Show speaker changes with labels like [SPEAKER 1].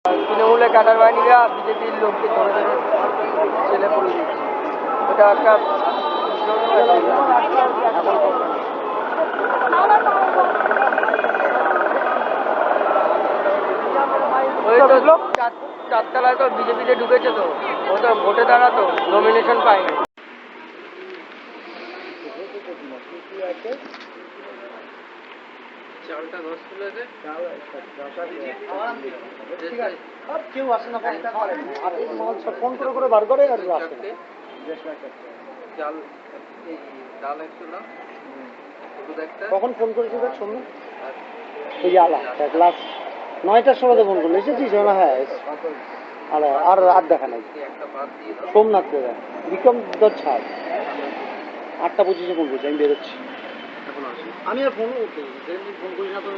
[SPEAKER 1] তৃণমূলের ক্যাডার বাহিনীরা বিজেপির লোককে ধরে ধরে ছেলে করে দিচ্ছে। ওটা একটা ওই তো চারতলায় তো বিজেপিতে ঢুকেছে, তো ও তো ভোটে দাঁড়াতো, নমিনেশন পায়নি। চালটা নষ্ট হয়েছে,
[SPEAKER 2] কেউ আসে না, ফোন করে করে বার করে আর আসে না।
[SPEAKER 1] চাল ডাল একটু না,
[SPEAKER 2] কখন ফোন করেছি দেখ শুনুন, ওই যে আলা ক্লাস 9টার সময় তো ফোন করলো, এসেছিস না? হ্যাঁ, আর আর দেখা নাই। সোমনাথ বিক্রম দর ছাড় 8টা 25-এ ফোন করছি, আমি বেরোচ্ছি। আমি আর ফোন করতে ফোন করি না তো।